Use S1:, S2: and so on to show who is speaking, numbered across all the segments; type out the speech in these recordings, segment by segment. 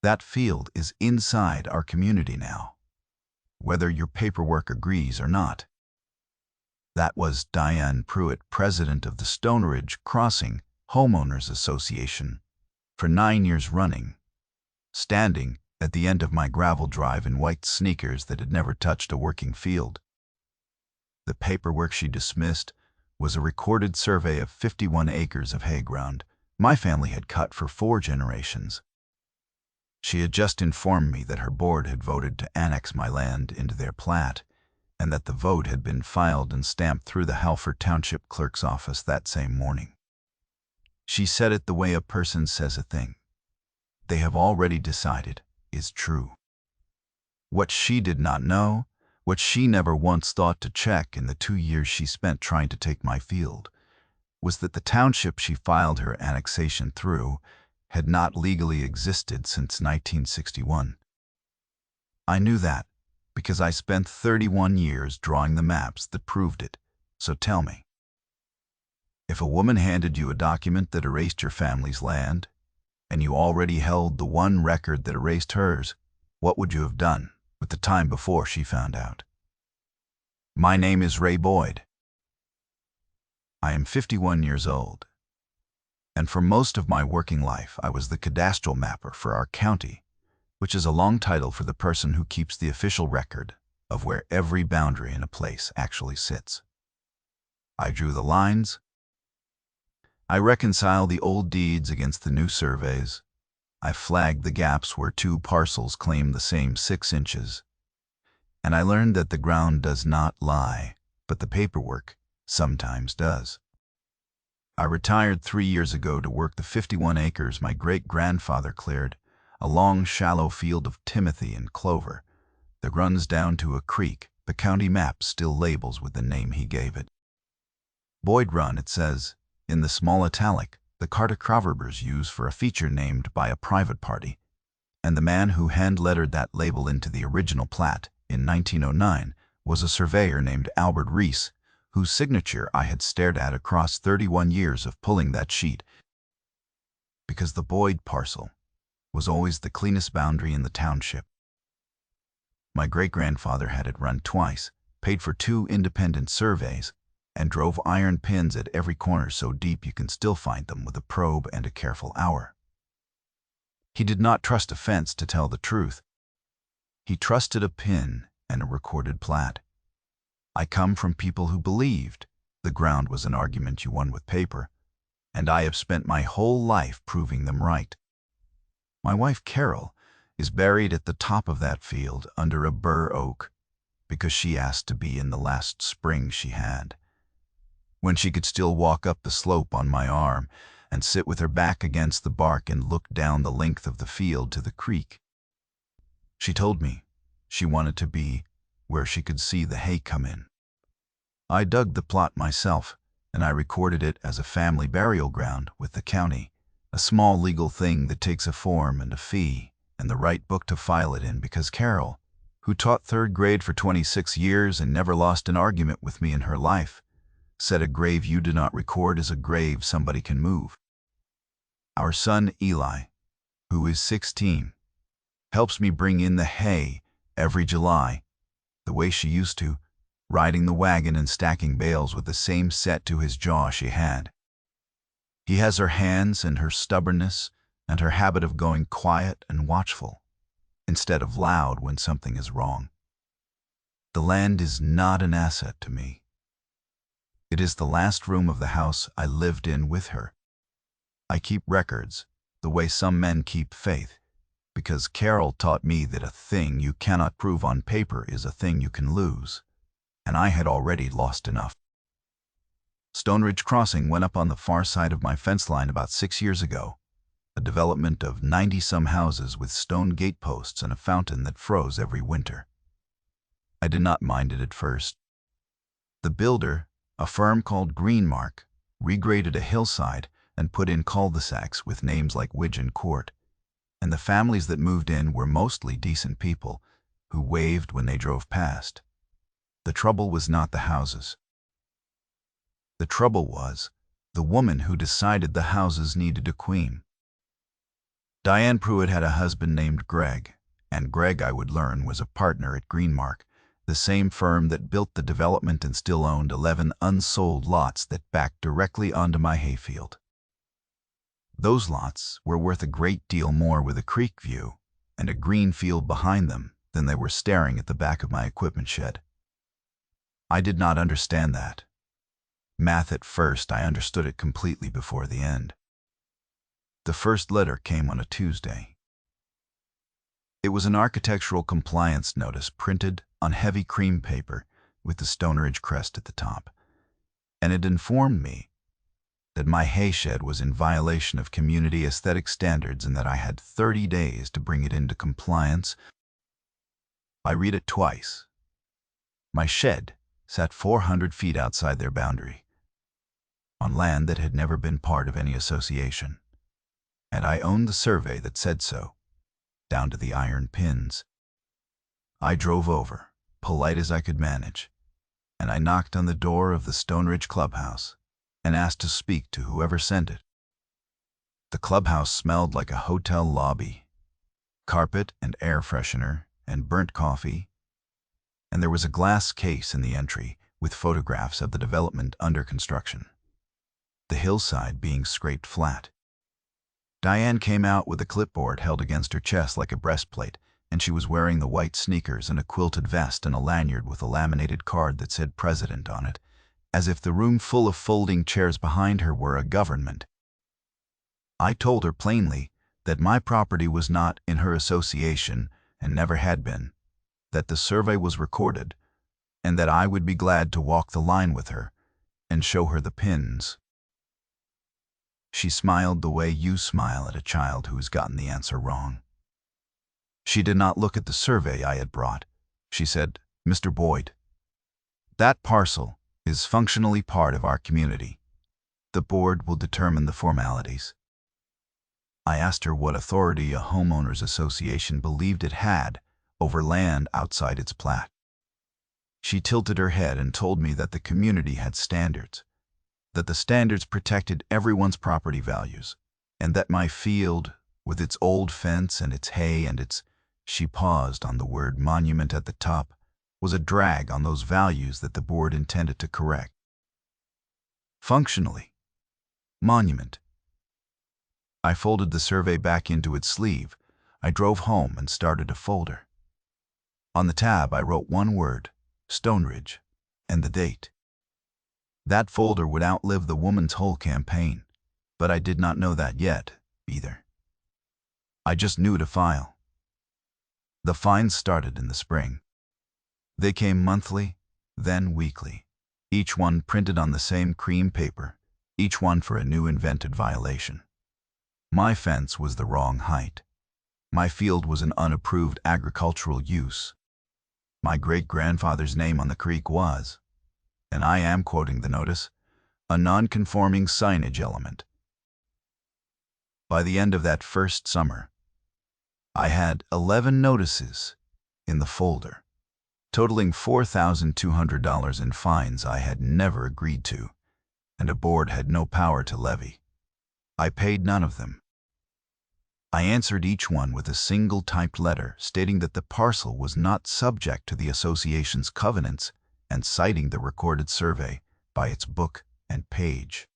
S1: That field is inside our community now, whether your paperwork agrees or not. That was Diane Pruitt, president of the Stoneridge Crossing Homeowners Association, for 9 years running, standing at the end of my gravel drive in white sneakers that had never touched a working field. The paperwork she dismissed was a recorded survey of 51 acres of hay ground my family had cut for 4 generations. She had just informed me that her board had voted to annex my land into their plat, and that the vote had been filed and stamped through the Halford Township clerk's office that same morning. She said it the way a person says a thing they have already decided is true. What she did not know, what she never once thought to check in the 2 years she spent trying to take my field, was that the township she filed her annexation through had not legally existed since 1961. I knew that because I spent 31 years drawing the maps that proved it. So tell me, if a woman handed you a document that erased your family's land, and you already held the one record that erased hers, what would you have done with the time before she found out? My name is Ray Boyd. I am 51 years old, and for most of my working life I was the cadastral mapper for our county, which is a long title for the person who keeps the official record of where every boundary in a place actually sits. I drew the lines. I reconcile the old deeds against the new surveys. I flagged the gaps where 2 parcels claim the same 6 inches. And I learned that the ground does not lie, but the paperwork sometimes does. I retired 3 years ago to work the 51 acres my great-grandfather cleared, a long, shallow field of timothy and clover that runs down to a creek the county map still labels with the name he gave it. Boyd Run, it says, in the small italic the cartographers use for a feature named by a private party, and the man who hand-lettered that label into the original plat in 1909 was a surveyor named Albert Reese, whose signature I had stared at across 31 years of pulling that sheet, because the Boyd parcel was always the cleanest boundary in the township. My great-grandfather had it run twice, paid for 2 independent surveys, and drove iron pins at every corner so deep you can still find them with a probe and a careful hour. He did not trust a fence to tell the truth. He trusted a pin and a recorded plat. I come from people who believed the ground was an argument you won with paper, and I have spent my whole life proving them right. My wife Carol is buried at the top of that field under a bur oak because she asked to be in the last spring she had, when she could still walk up the slope on my arm and sit with her back against the bark and look down the length of the field to the creek. She told me she wanted to be where she could see the hay come in. I dug the plot myself, and I recorded it as a family burial ground with the county, a small legal thing that takes a form and a fee and the right book to file it in, because Carol, who taught 3rd grade for 26 years and never lost an argument with me in her life, said a grave you do not record is a grave somebody can move. Our son Eli, who is 16, helps me bring in the hay every July, the way she used to, riding the wagon and stacking bales with the same set to his jaw she had. He has her hands and her stubbornness and her habit of going quiet and watchful, instead of loud when something is wrong. The land is not an asset to me. It is the last room of the house I lived in with her. I keep records, the way some men keep faith, because Carol taught me that a thing you cannot prove on paper is a thing you can lose, and I had already lost enough. Stoneridge Crossing went up on the far side of my fence line about 6 years ago, a development of 90-some houses with stone gate posts and a fountain that froze every winter. I did not mind it at first. The builder, a firm called Greenmark, regraded a hillside and put in cul-de-sacs with names like Widgeon Court, and the families that moved in were mostly decent people who waved when they drove past. The trouble was not the houses. The trouble was the woman who decided the houses needed a queen. Diane Pruitt had a husband named Greg, and Greg, I would learn, was a partner at Greenmark, the same firm that built the development and still owned 11 unsold lots that backed directly onto my hayfield. Those lots were worth a great deal more with a creek view and a green field behind them than they were staring at the back of my equipment shed. I did not understand that. Math at first, I understood it completely before the end. The first letter came on a Tuesday. It was an architectural compliance notice printed on heavy cream paper with the Stoneridge crest at the top, and it informed me that my hay shed was in violation of community aesthetic standards and that I had 30 days to bring it into compliance. I read it twice. My shed sat 400 feet outside their boundary, on land that had never been part of any association, and I owned the survey that said so, down to the iron pins. I drove over, polite as I could manage, and I knocked on the door of the Stoneridge clubhouse and asked to speak to whoever sent it. The clubhouse smelled like a hotel lobby, carpet and air freshener and burnt coffee, and there was a glass case in the entry with photographs of the development under construction, the hillside being scraped flat. Diane came out with a clipboard held against her chest like a breastplate, and she was wearing the white sneakers and a quilted vest and a lanyard with a laminated card that said President on it, as if the room full of folding chairs behind her were a government. I told her plainly that my property was not in her association and never had been, that the survey was recorded, and that I would be glad to walk the line with her and show her the pins. She smiled the way you smile at a child who has gotten the answer wrong. She did not look at the survey I had brought. She said, "Mr. Boyd, that parcel is functionally part of our community. The board will determine the formalities." I asked her what authority a homeowners association believed it had over land outside its plat. She tilted her head and told me that the community had standards, that the standards protected everyone's property values, and that my field, with its old fence and its hay and its, she paused on the word monument at the top, was a drag on those values that the board intended to correct. Functionally, monument. I folded the survey back into its sleeve. I drove home and started a folder. On the tab, I wrote one word, Stoneridge, and the date. That folder would outlive the woman's whole campaign, but I did not know that yet, either. I just knew to file. The fines started in the spring. They came monthly, then weekly, each one printed on the same cream paper, each one for a new invented violation. My fence was the wrong height. My field was an unapproved agricultural use. My great-grandfather's name on the creek was, and I am quoting the notice, a non-conforming signage element. By the end of that first summer, I had 11 notices in the folder, totaling $4,200 in fines I had never agreed to, and a board had no power to levy. I paid none of them. I answered each one with a single typed letter stating that the parcel was not subject to the association's covenants and citing the recorded survey by its book and page.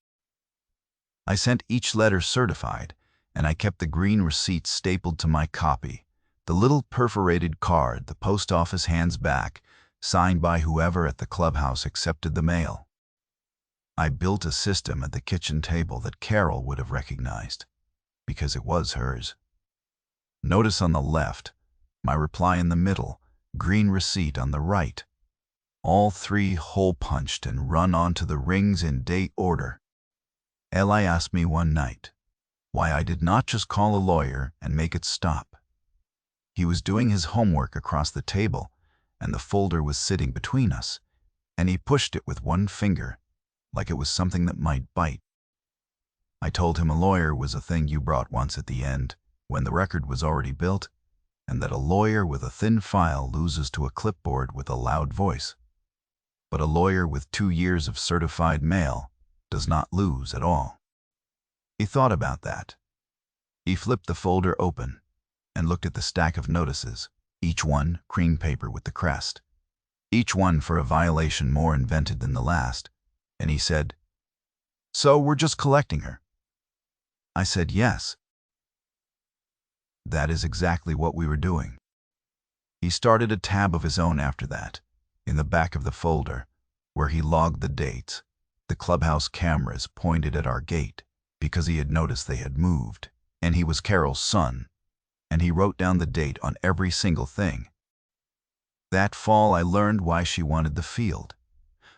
S1: I sent each letter certified, and I kept the green receipt stapled to my copy, the little perforated card the post office hands back, signed by whoever at the clubhouse accepted the mail. I built a system at the kitchen table that Carol would have recognized, because it was hers. Notice on the left, my reply in the middle, green receipt on the right. All three hole-punched and run onto the rings in date order. Eli asked me one night why I did not just call a lawyer and make it stop. He was doing his homework across the table, and the folder was sitting between us, and he pushed it with one finger, like it was something that might bite. I told him a lawyer was a thing you brought once at the end, when the record was already built, and that a lawyer with a thin file loses to a clipboard with a loud voice. But a lawyer with 2 years of certified mail does not lose at all. He thought about that. He flipped the folder open and looked at the stack of notices, each one cream paper with the crest, each one for a violation more invented than the last, and he said, "So we're just collecting her?" I said yes. That is exactly what we were doing. He started a tab of his own after that, in the back of the folder, where he logged the dates. The clubhouse cameras pointed at our gate because he had noticed they had moved, and he was Carol's son, and he wrote down the date on every single thing. That fall, I learned why she wanted the field.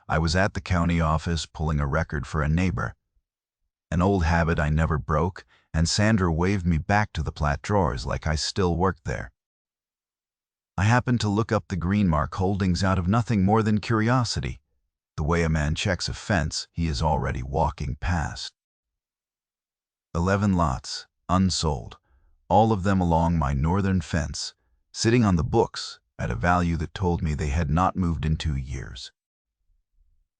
S1: I was at the county office pulling a record for a neighbor, an old habit I never broke, and Sandra waved me back to the plat drawers like I still worked there. I happened to look up the Greenmark holdings out of nothing more than curiosity, the way a man checks a fence he is already walking past. 11 lots, unsold, all of them along my northern fence, sitting on the books at a value that told me they had not moved in 2 years.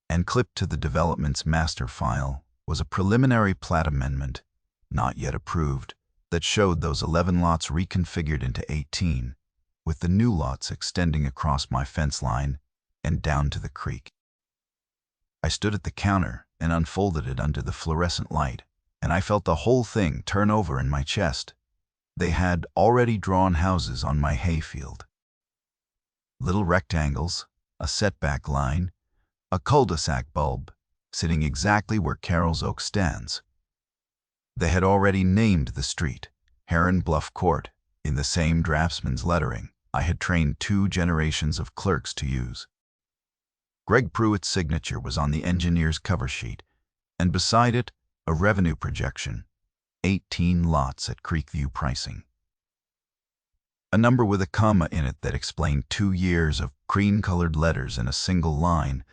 S1: And clipped to the development's master file was a preliminary plat amendment, not yet approved, that showed those 11 lots reconfigured into 18, with the new lots extending across my fence line and down to the creek. I stood at the counter and unfolded it under the fluorescent light, and I felt the whole thing turn over in my chest. They had already drawn houses on my hayfield. Little rectangles, a setback line, a cul-de-sac bulb, sitting exactly where Carol's Oak stands. They had already named the street, Heron Bluff Court, in the same draftsman's lettering I had trained 2 generations of clerks to use. Greg Pruitt's signature was on the engineer's cover sheet, and beside it, a revenue projection, 18 lots at Creekview pricing. A number with a comma in it that explained 2 years of cream-colored letters in a single line.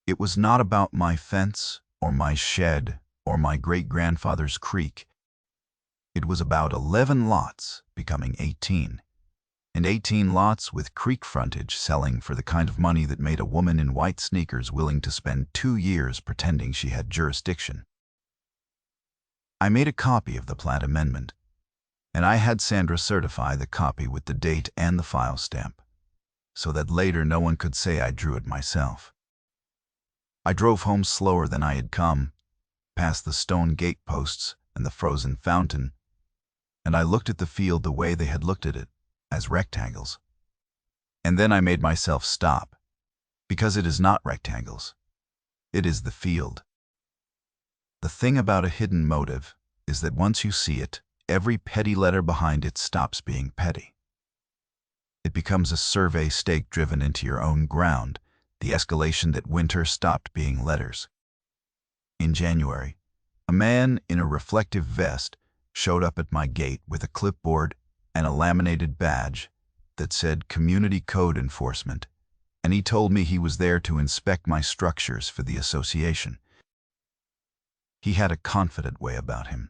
S1: It was not about my fence, or my shed, or my great-grandfather's creek. It was about 11 lots becoming 18, and 18 lots with creek frontage selling for the kind of money that made a woman in white sneakers willing to spend 2 years pretending she had jurisdiction. I made a copy of the plat amendment, and I had Sandra certify the copy with the date and the file stamp, so that later no one could say I drew it myself. I drove home slower than I had come, past the stone gate posts and the frozen fountain, and I looked at the field the way they had looked at it, as rectangles. And then I made myself stop, because it is not rectangles. It is the field. The thing about a hidden motive is that once you see it, every petty letter behind it stops being petty. It becomes a survey stake driven into your own ground, the escalation that winter stopped being letters. In January, a man in a reflective vest showed up at my gate with a clipboard and a laminated badge that said Community Code Enforcement, and he told me he was there to inspect my structures for the association. He had a confident way about him,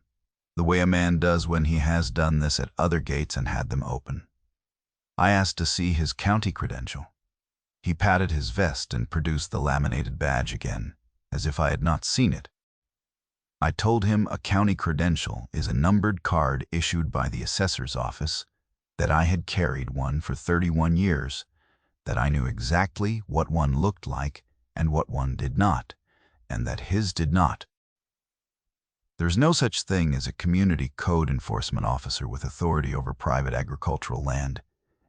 S1: the way a man does when he has done this at other gates and had them open. I asked to see his county credential. He patted his vest and produced the laminated badge again, as if I had not seen it. I told him a county credential is a numbered card issued by the assessor's office, that I had carried one for 31 years, that I knew exactly what one looked like and what one did not, and that his did not. There's no such thing as a community code enforcement officer with authority over private agricultural land,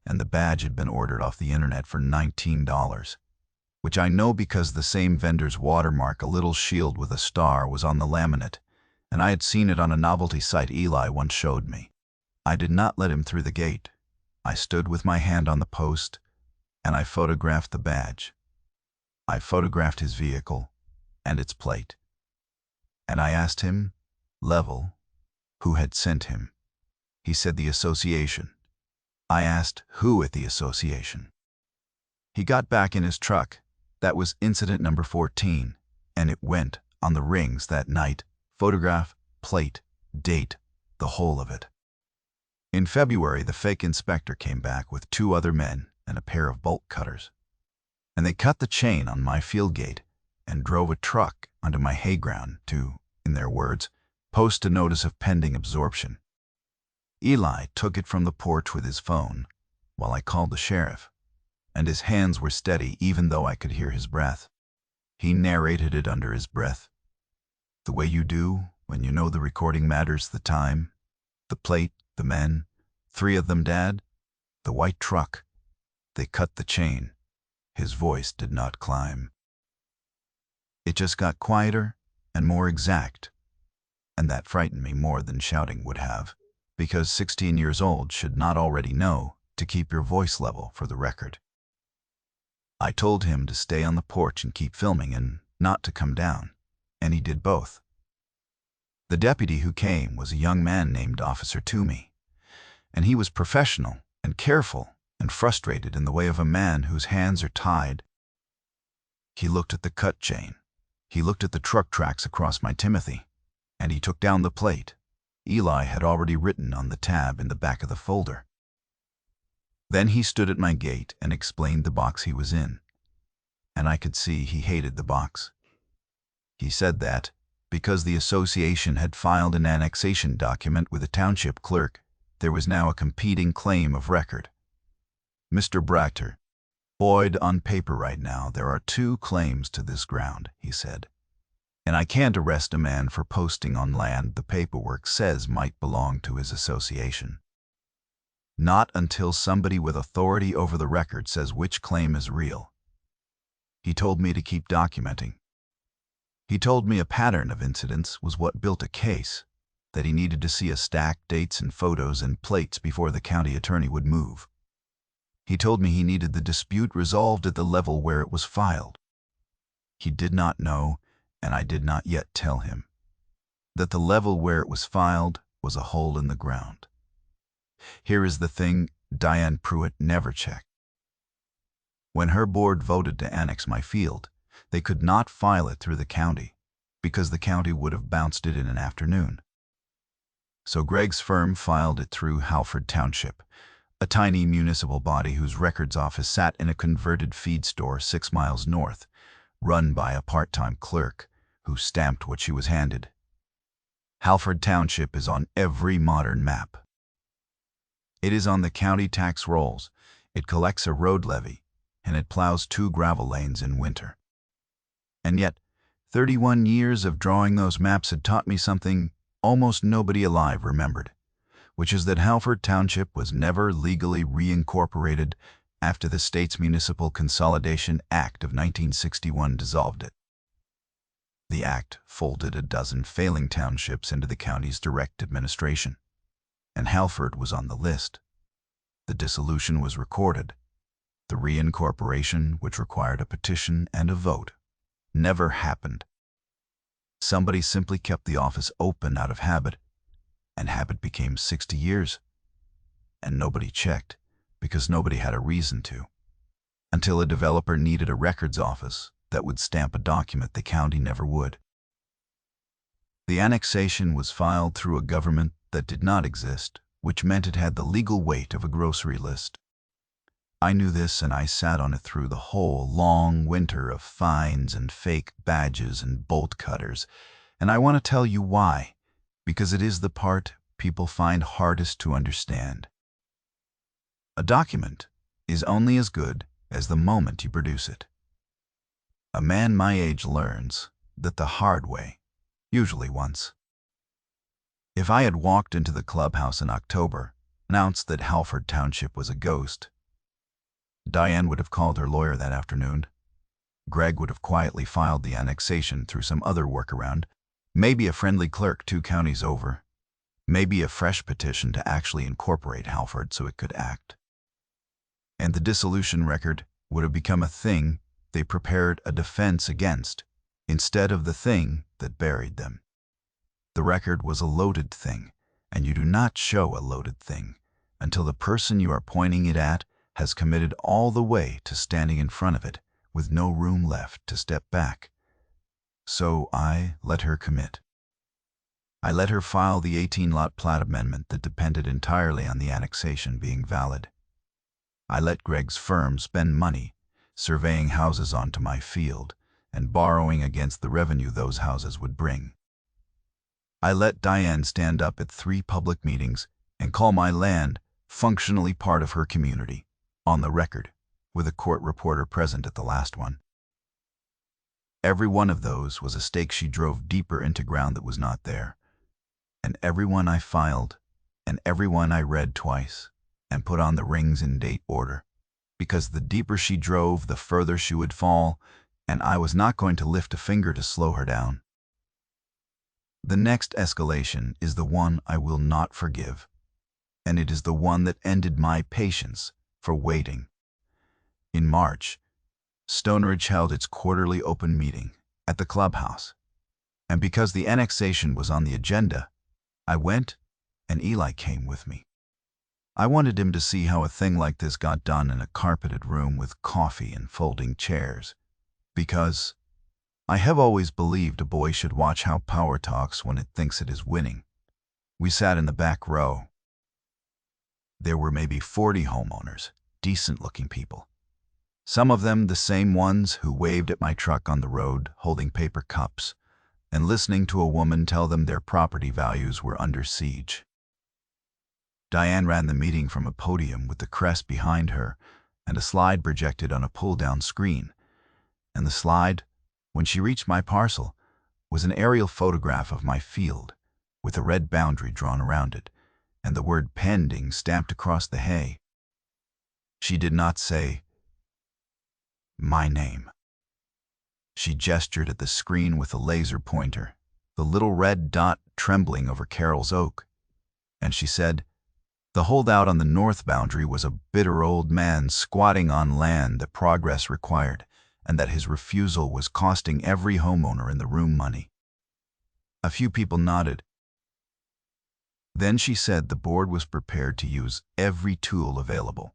S1: and the badge had been ordered off the internet for $19, which I know because the same vendor's watermark, a little shield with a star, was on the laminate, and I had seen it on a novelty site Eli once showed me. I did not let him through the gate. I stood with my hand on the post, and I photographed the badge. I photographed his vehicle and its plate. And I asked him, level, who had sent him. He said the association. I asked who at the association. He got back in his truck. That was incident number 14, and it went on the rings that night. Photograph, plate, date, the whole of it. In February, the fake inspector came back with 2 other men and a pair of bolt cutters, and they cut the chain on my field gate and drove a truck onto my hayground to, in their words, Post a notice of pending absorption. Eli took it from the porch with his phone while I called the sheriff, and his hands were steady even though I could hear his breath. He narrated it under his breath, the way you do when you know the recording matters: the time, the plate, the men, 3 of them dead, the white truck. They cut the chain. His voice did not climb. It just got quieter and more exact, and that frightened me more than shouting would have, because 16 years old should not already know to keep your voice level for the record. I told him to stay on the porch and keep filming and not to come down, and he did both. The deputy who came was a young man named Officer Toomey, and he was professional and careful and frustrated in the way of a man whose hands are tied. He looked at the cut chain. He looked at the truck tracks across my Timothy, and he took down the plate Eli had already written on the tab in the back of the folder. Then he stood at my gate and explained the box he was in, and I could see he hated the box. He said that, because the association had filed an annexation document with the township clerk, there was now a competing claim of record. Mr. Brachter, Boyd, on paper right now, there are 2 claims to this ground, he said, and I can't arrest a man for posting on land the paperwork says might belong to his association. Not until somebody with authority over the record says which claim is real. He told me to keep documenting. He told me a pattern of incidents was what built a case, that he needed to see a stack, dates and photos and plates before the county attorney would move. He told me he needed the dispute resolved at the level where it was filed. He did not know, and I did not yet tell him, that the level where it was filed was a hole in the ground. Here is the thing Diane Pruitt never checked. When her board voted to annex my field, they could not file it through the county, because the county would have bounced it in an afternoon. So Greg's firm filed it through Halford Township, a tiny municipal body whose records office sat in a converted feed store 6 miles north, run by a part-time clerk who stamped what she was handed. Halford Township is on every modern map. It is on the county tax rolls, it collects a road levy, and it plows 2 gravel lanes in winter. And yet, 31 years of drawing those maps had taught me something almost nobody alive remembered, which is that Halford Township was never legally reincorporated after the state's Municipal Consolidation Act of 1961 dissolved it. The act folded a dozen failing townships into the county's direct administration, and Halford was on the list. The dissolution was recorded. The reincorporation, which required a petition and a vote, never happened. Somebody simply kept the office open out of habit, and habit became 60 years. And nobody checked, because nobody had a reason to, until a developer needed a records office that would stamp a document the county never would. The annexation was filed through a government that did not exist, which meant it had the legal weight of a grocery list. I knew this, and I sat on it through the whole long winter of fines and fake badges and bolt cutters, and I want to tell you why, because it is the part people find hardest to understand. A document is only as good as the moment you produce it. A man my age learns that the hard way, usually once. If I had walked into the clubhouse in October, announced that Halford Township was a ghost, Diane would have called her lawyer that afternoon. Greg would have quietly filed the annexation through some other workaround, maybe a friendly clerk 2 counties over, maybe a fresh petition to actually incorporate Halford so it could act. And the dissolution record would have become a thing they prepared a defense against, instead of the thing that buried them. The record was a loaded thing, and you do not show a loaded thing until the person you are pointing it at has committed all the way to standing in front of it with no room left to step back. So I let her commit. I let her file the 18-lot plat amendment that depended entirely on the annexation being valid. I let Greg's firm spend money surveying houses onto my field and borrowing against the revenue those houses would bring. I let Diane stand up at 3 public meetings and call my land functionally part of her community, on the record, with a court reporter present at the last one. Every one of those was a stake she drove deeper into ground that was not there. And every one I filed, and every one I read twice, and put on the rings in date order, because the deeper she drove, the further she would fall, and I was not going to lift a finger to slow her down. The next escalation is the one I will not forgive, and it is the one that ended my patience for waiting. In March, Stoneridge held its quarterly open meeting at the clubhouse, and because the annexation was on the agenda, I went, and Eli came with me. I wanted him to see how a thing like this got done in a carpeted room with coffee and folding chairs, because I have always believed a boy should watch how power talks when it thinks it is winning. We sat in the back row. There were maybe 40 homeowners, decent-looking people. Some of them the same ones who waved at my truck on the road holding paper cups and listening to a woman tell them their property values were under siege. Diane ran the meeting from a podium with the crest behind her and a slide projected on a pull-down screen. And the slide, when she reached my parcel, was an aerial photograph of my field with a red boundary drawn around it and the word pending stamped across the hay. She did not say, "My name." She gestured at the screen with a laser pointer, the little red dot trembling over Carol's oak, and she said, the holdout on the north boundary was a bitter old man squatting on land that progress required, and that his refusal was costing every homeowner in the room money. A few people nodded. Then she said the board was prepared to use every tool available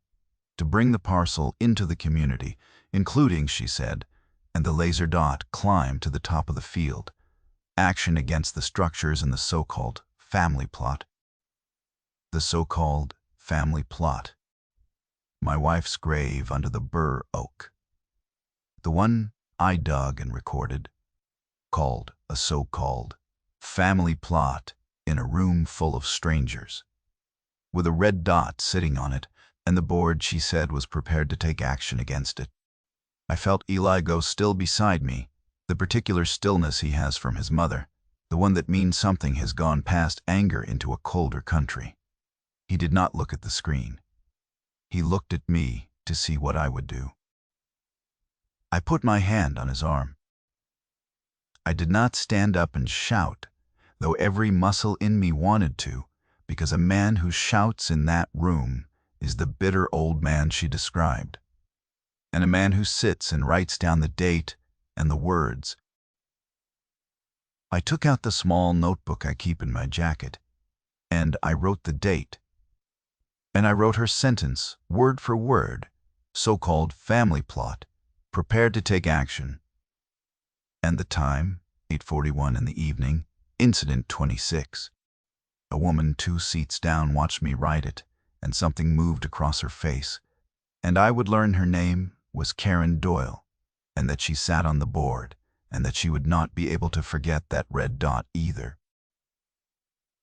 S1: to bring the parcel into the community, including, she said, and the laser dot climbed to the top of the field, action against the structures in the so-called family plot. The so-called family plot. My wife's grave under the bur oak. The one I dug and recorded, called a so-called family plot in a room full of strangers, with a red dot sitting on it, and the board, she said, was prepared to take action against it. I felt Eli go still beside me, the particular stillness he has from his mother, the one that means something has gone past anger into a colder country. He did not look at the screen. He looked at me to see what I would do. I put my hand on his arm. I did not stand up and shout, though every muscle in me wanted to, because a man who shouts in that room is the bitter old man she described, and a man who sits and writes down the date and the words. I took out the small notebook I keep in my jacket, and I wrote the date. And I wrote her sentence, word for word, so-called family plot, prepared to take action. And the time, 8:41 in the evening, incident 26. A woman 2 seats down watched me write it, and something moved across her face, and I would learn her name was Karen Doyle, and that she sat on the board, and that she would not be able to forget that red dot either.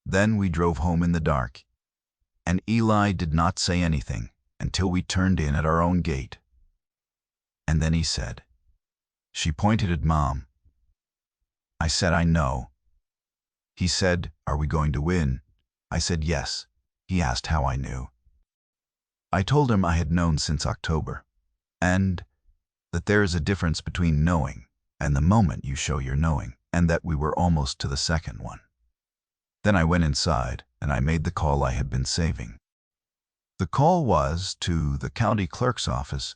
S1: Then we drove home in the dark, and Eli did not say anything until we turned in at our own gate. And then he said, "She pointed at Mom." I said, "I know." He said, "Are we going to win?" I said, "Yes." He asked how I knew. I told him I had known since October, and that there is a difference between knowing and the moment you show your knowing, and that we were almost to the second one. Then I went inside, and I made the call I had been saving. The call was to the county clerk's office,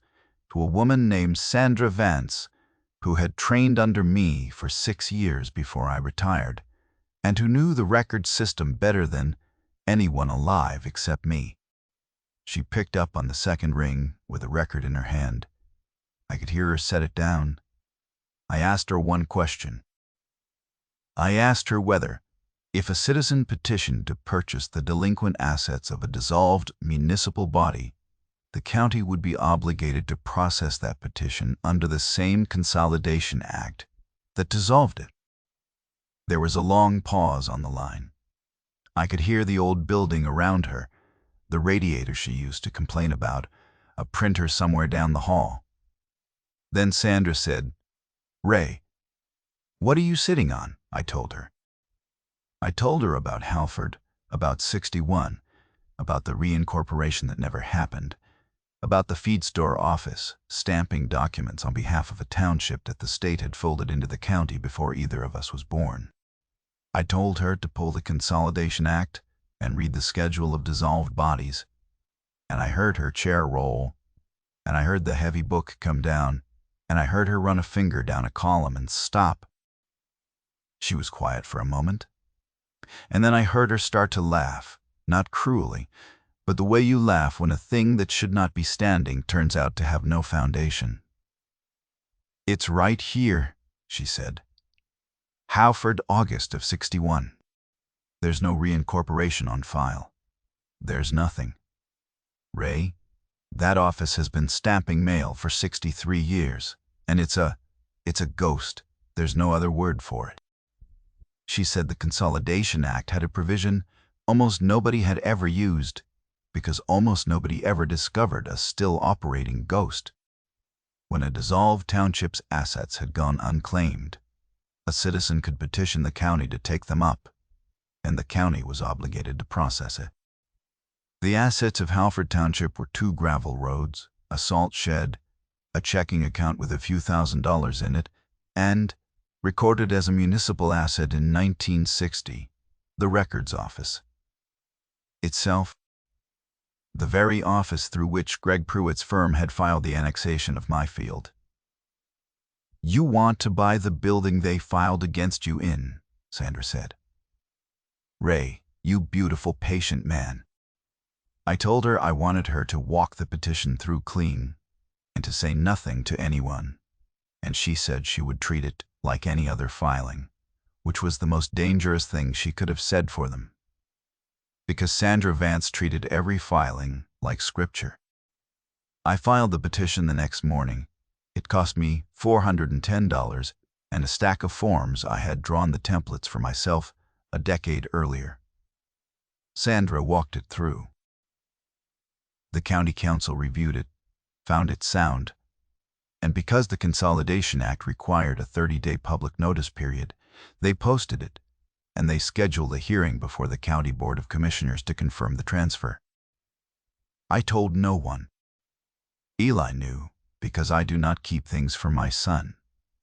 S1: to a woman named Sandra Vance, who had trained under me for 6 years before I retired, and who knew the record system better than anyone alive except me. She picked up on the second ring with a record in her hand. I could hear her set it down. I asked her one question. I asked her whether, if a citizen petitioned to purchase the delinquent assets of a dissolved municipal body, the county would be obligated to process that petition under the same Consolidation Act that dissolved it. There was a long pause on the line. I could hear the old building around her, the radiator she used to complain about, a printer somewhere down the hall. Then Sandra said, "Ray, what are you sitting on?" I told her. I told her about Halford, about 61, about the reincorporation that never happened, about the feed store office stamping documents on behalf of a township that the state had folded into the county before either of us was born. I told her to pull the Consolidation Act and read the schedule of dissolved bodies, and I heard her chair roll, and I heard the heavy book come down, and I heard her run a finger down a column and stop. She was quiet for a moment, and then I heard her start to laugh, not cruelly, but the way you laugh when a thing that should not be standing turns out to have no foundation. "It's right here," she said. "Halford, August of 61. There's no reincorporation on file. There's nothing. Ray, that office has been stamping mail for 63 years, and it's a ghost. There's no other word for it." She said the Consolidation Act had a provision almost nobody had ever used, because almost nobody ever discovered a still operating ghost. When a dissolved township's assets had gone unclaimed, a citizen could petition the county to take them up, and the county was obligated to process it. The assets of Halford Township were 2 gravel roads, a salt shed, a checking account with a few $1,000s in it, and, recorded as a municipal asset in 1960, the records office. Itself, the very office through which Greg Pruitt's firm had filed the annexation of my field. "You want to buy the building they filed against you in," Sandra said. "Ray, you beautiful, patient man." I told her I wanted her to walk the petition through clean and to say nothing to anyone, and she said she would treat it like any other filing, which was the most dangerous thing she could have said for them, because Sandra Vance treated every filing like scripture. I filed the petition the next morning. It cost me $410 and a stack of forms I had drawn the templates for myself a decade earlier. Sandra walked it through. The county council reviewed it, found it sound, and because the Consolidation Act required a 30-day public notice period, they posted it, and they scheduled a hearing before the County Board of Commissioners to confirm the transfer. I told no one. Eli knew, because I do not keep things from my son,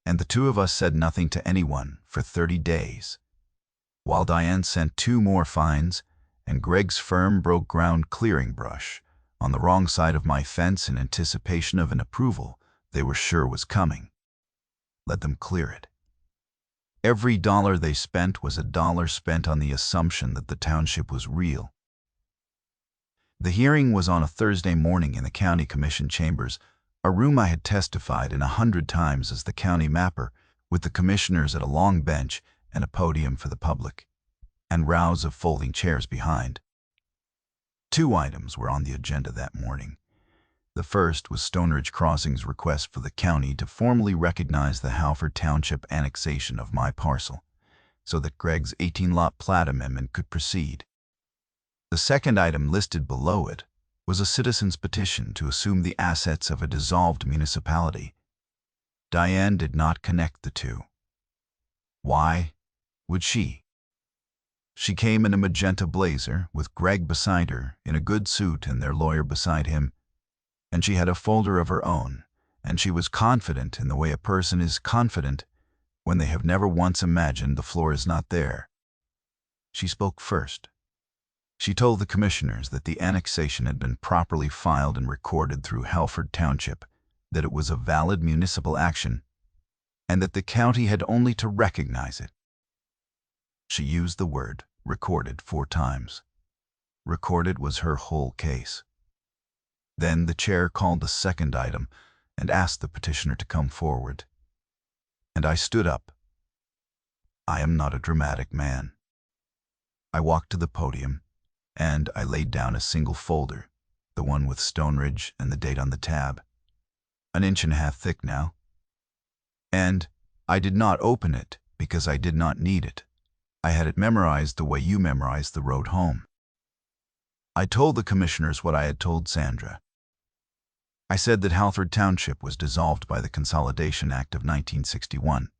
S1: and the 2 of us said nothing to anyone for 30 days, while Diane sent 2 more fines, and Greg's firm broke ground clearing brush on the wrong side of my fence in anticipation of an approval they were sure was coming. Let them clear it. Every dollar they spent was a dollar spent on the assumption that the township was real. The hearing was on a Thursday morning in the county commission chambers, a room I had testified in 100 times as the county mapper, with the commissioners at a long bench and a podium for the public, and rows of folding chairs behind. 2 items were on the agenda that morning. The first was Stoneridge Crossing's request for the county to formally recognize the Halford Township annexation of my parcel, so that Greg's 18-lot plat amendment could proceed. The second item listed below it was a citizen's petition to assume the assets of a dissolved municipality. Diane did not connect the 2. Why would she? She came in a magenta blazer, with Greg beside her, in a good suit and their lawyer beside him, and she had a folder of her own, and she was confident in the way a person is confident when they have never once imagined the floor is not there. She spoke first. She told the commissioners that the annexation had been properly filed and recorded through Halford Township, that it was a valid municipal action, and that the county had only to recognize it. She used the word recorded 4 times. Recorded was her whole case. Then the chair called the second item and asked the petitioner to come forward. And I stood up. I am not a dramatic man. I walked to the podium, and I laid down a single folder, the one with Stoneridge and the date on the tab, 1.5 inches thick now. And I did not open it because I did not need it. I had it memorized the way you memorized the road home. I told the commissioners what I had told Sandra. I said that Halford Township was dissolved by the Consolidation Act of 1961,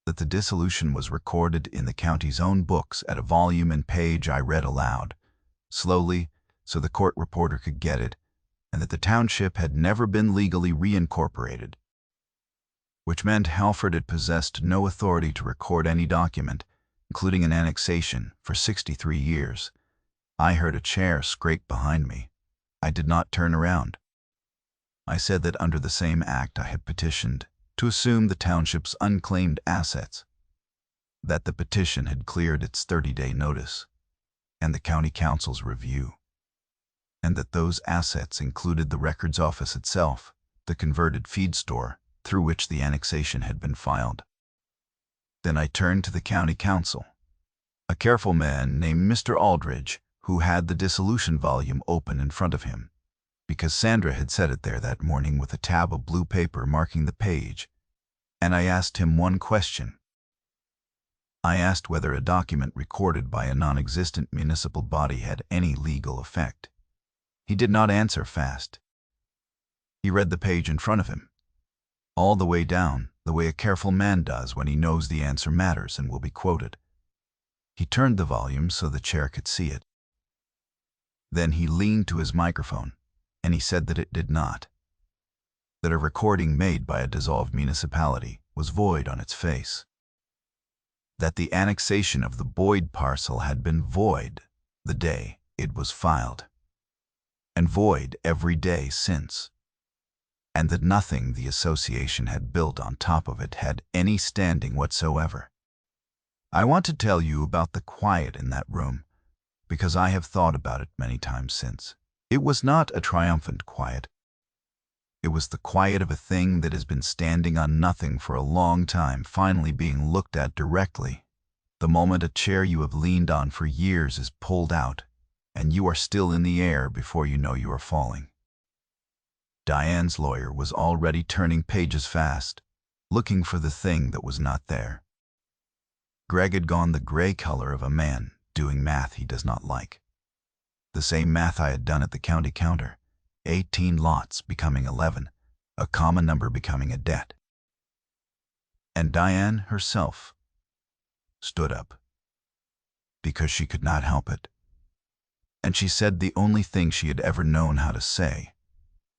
S1: that the dissolution was recorded in the county's own books at a volume and page I read aloud, slowly so the court reporter could get it, and that the township had never been legally reincorporated, which meant Halford had possessed no authority to record any document, including an annexation, for 63 years. I heard a chair scrape behind me. I did not turn around. I said that under the same act I had petitioned to assume the township's unclaimed assets, that the petition had cleared its 30-day notice and the county council's review, and that those assets included the records office itself, the converted feed store through which the annexation had been filed. Then I turned to the county council, a careful man named Mr. Aldridge, who had the dissolution volume open in front of him, because Sandra had set it there that morning with a tab of blue paper marking the page, and I asked him one question. I asked whether a document recorded by a non-existent municipal body had any legal effect. He did not answer fast. He read the page in front of him, all the way down, the way a careful man does when he knows the answer matters and will be quoted. He turned the volume so the chair could see it. Then he leaned to his microphone, and he said that it did not, that a recording made by a dissolved municipality was void on its face, that the annexation of the Boyd parcel had been void the day it was filed, and void every day since, and that nothing the association had built on top of it had any standing whatsoever. I want to tell you about the quiet in that room, because I have thought about it many times since. It was not a triumphant quiet. It was the quiet of a thing that has been standing on nothing for a long time, finally being looked at directly, the moment a chair you have leaned on for years is pulled out, and you are still in the air before you know you are falling. Diane's lawyer was already turning pages fast, looking for the thing that was not there. Greg had gone the gray color of a man doing math he does not like. The same math I had done at the county counter, 18 lots becoming 11, a common number becoming a debt. And Diane herself stood up, because she could not help it. And she said the only thing she had ever known how to say,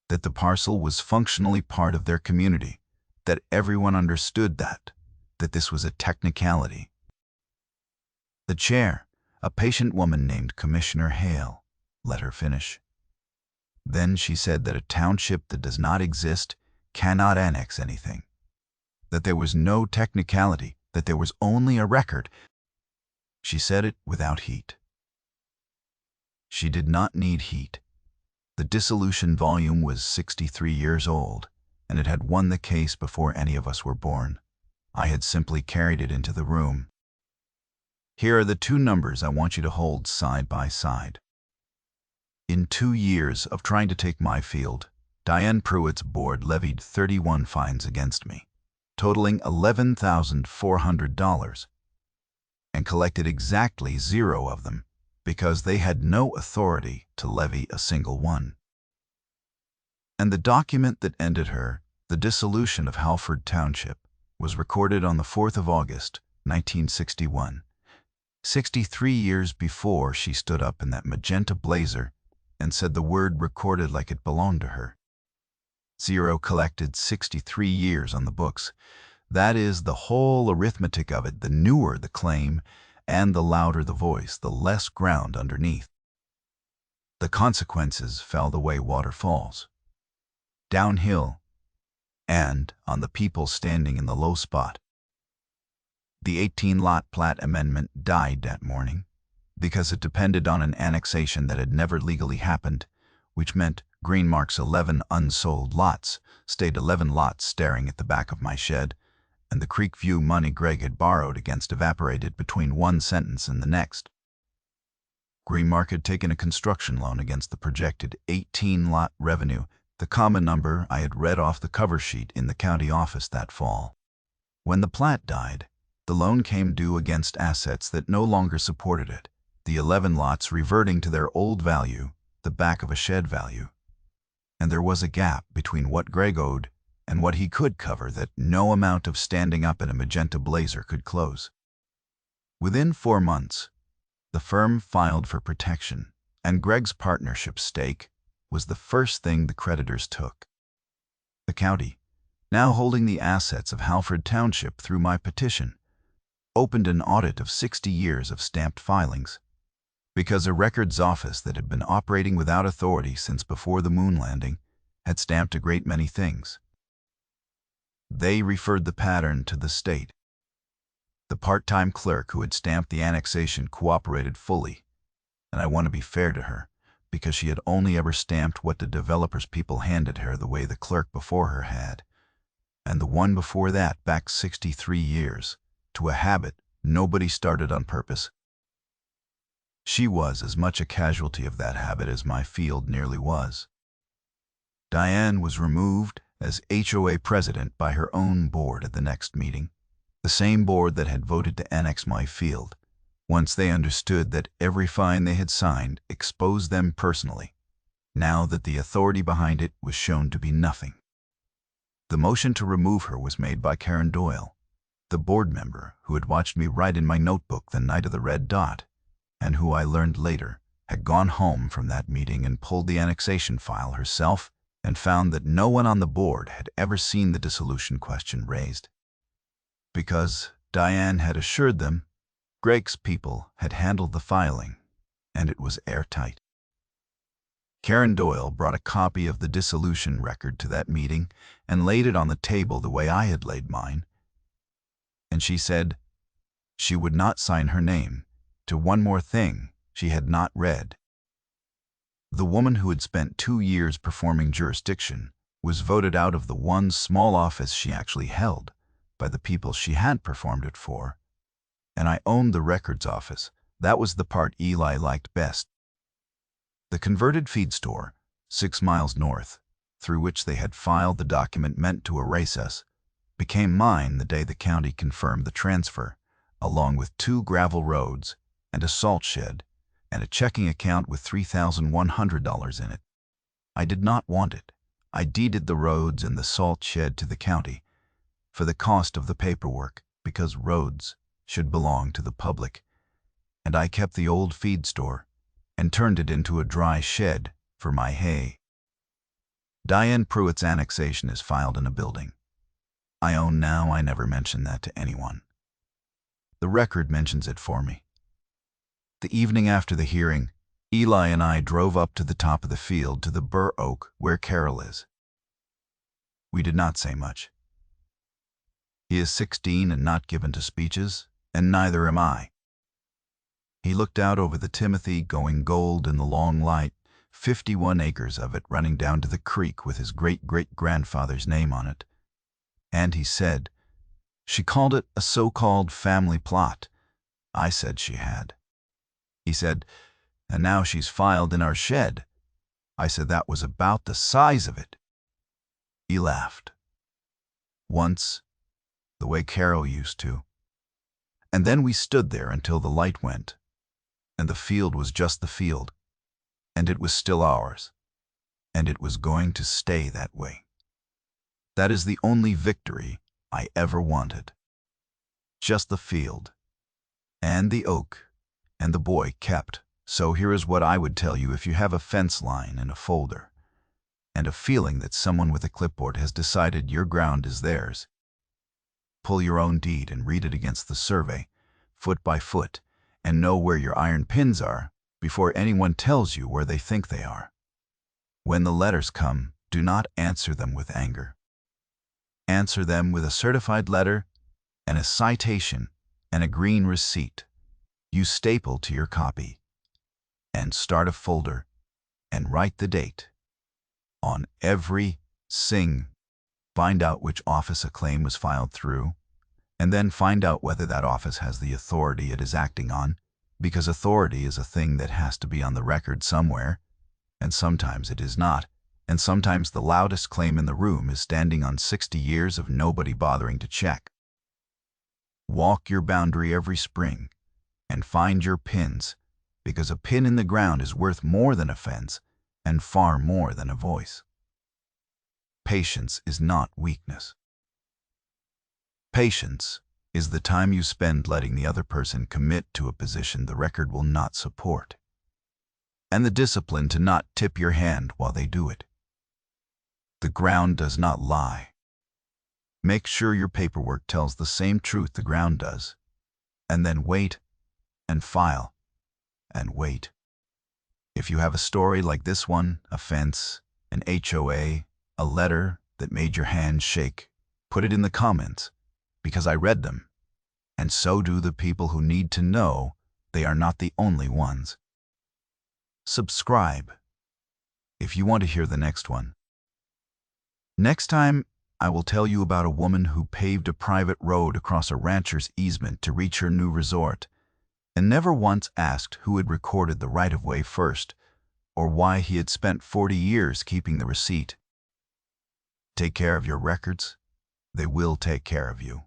S1: that the parcel was functionally part of their community, that everyone understood that this was a technicality. The chair, a patient woman named Commissioner Hale, let her finish. Then she said that a township that does not exist cannot annex anything, that there was no technicality, that there was only a record. She said it without heat. She did not need heat. The dissolution volume was 63 years old, and it had won the case before any of us were born. I had simply carried it into the room. Here are the two numbers I want you to hold side by side. In 2 years of trying to take my field, Diane Pruitt's board levied 31 fines against me, totaling $11,400, and collected exactly 0 of them because they had no authority to levy a single one. And the document that ended her, the dissolution of Halford Township, was recorded on the 4th of August, 1961, 63 years before she stood up in that magenta blazer and said the word recorded like it belonged to her. 0 collected 63 years on the books. That is the whole arithmetic of it. The newer the claim, and the louder the voice, the less ground underneath. The consequences fell the way water falls, downhill, and on the people standing in the low spot. The 18-lot plat amendment died that morning because it depended on an annexation that had never legally happened, which meant Greenmark's 11 unsold lots stayed 11 lots staring at the back of my shed, and the Creekview money Greg had borrowed against evaporated between one sentence and the next. Greenmark had taken a construction loan against the projected 18-lot revenue, the common number I had read off the cover sheet in the county office that fall. When the plat died, The loan came due against assets that no longer supported it, the 11 lots reverting to their old value, the back of a shed value. And there was a gap between what Greg owed and what he could cover that no amount of standing up in a magenta blazer could close. Within 4 months, the firm filed for protection, and Greg's partnership stake was the first thing the creditors took. The county, now holding the assets of Halford Township through my petition, opened an audit of 60 years of stamped filings, because a records office that had been operating without authority since before the moon landing had stamped a great many things. They referred the pattern to the state. The part-time clerk who had stamped the annexation cooperated fully, and I want to be fair to her, because she had only ever stamped what the developer's people handed her the way the clerk before her had, and the one before that back 63 years, to a habit nobody started on purpose. She was as much a casualty of that habit as my field nearly was. Diane was removed as HOA president by her own board at the next meeting, the same board that had voted to annex my field, once they understood that every fine they had signed exposed them personally, now that the authority behind it was shown to be nothing. The motion to remove her was made by Karen Doyle, the board member who had watched me write in my notebook the night of the red dot, and who I learned later had gone home from that meeting and pulled the annexation file herself and found that no one on the board had ever seen the dissolution question raised. Because Diane had assured them Greg's people had handled the filing, and it was airtight. Karen Doyle brought a copy of the dissolution record to that meeting and laid it on the table the way I had laid mine, and she said she would not sign her name to one more thing she had not read. The woman who had spent 2 years performing jurisdiction was voted out of the one small office she actually held by the people she had performed it for, and I owned the records office. That was the part Eli liked best. The converted feed store, 6 miles north, through which they had filed the document meant to erase us, became mine the day the county confirmed the transfer, along with 2 gravel roads and a salt shed and a checking account with $3,100 in it. I did not want it. I deeded the roads and the salt shed to the county for the cost of the paperwork, because roads should belong to the public, and I kept the old feed store and turned it into a dry shed for my hay. Diane Pruitt's annexation is filed in a building I own now. I never mention that to anyone. The record mentions it for me. The evening after the hearing, Eli and I drove up to the top of the field to the bur oak where Carol is. We did not say much. He is 16 and not given to speeches, and neither am I. He looked out over the Timothy going gold in the long light, 51 acres of it running down to the creek with his great-great-grandfather's name on it. And he said, she called it a so-called family plot. I said she had. He said, and now she's filed in our shed. I said that was about the size of it. He laughed. Once, the way Carol used to. And then we stood there until the light went, and the field was just the field, and it was still ours, and it was going to stay that way. That is the only victory I ever wanted. Just the field, and the oak, and the boy kept. So here is what I would tell you if you have a fence line in a folder, and a feeling that someone with a clipboard has decided your ground is theirs. Pull your own deed and read it against the survey, foot by foot, and know where your iron pins are before anyone tells you where they think they are. When the letters come, do not answer them with anger. Answer them with a certified letter and a citation and a green receipt you staple to your copy, and start a folder and write the date on every find out which office a claim was filed through, and then find out whether that office has the authority it is acting on, because authority is a thing that has to be on the record somewhere, and sometimes it is not, and sometimes the loudest claim in the room is standing on 60 years of nobody bothering to check. Walk your boundary every spring and find your pins, because a pin in the ground is worth more than a fence and far more than a voice. Patience is not weakness. Patience is the time you spend letting the other person commit to a position the record will not support, and the discipline to not tip your hand while they do it. The ground does not lie. Make sure your paperwork tells the same truth the ground does, and then wait and file and wait. If you have a story like this one, a fence, an HOA, a letter that made your hands shake, put it in the comments, because I read them, and so do the people who need to know they are not the only ones. Subscribe if you want to hear the next one. Next time, I will tell you about a woman who paved a private road across a rancher's easement to reach her new resort, and never once asked who had recorded the right-of-way first, or why he had spent 40 years keeping the receipt. Take care of your records. They will take care of you.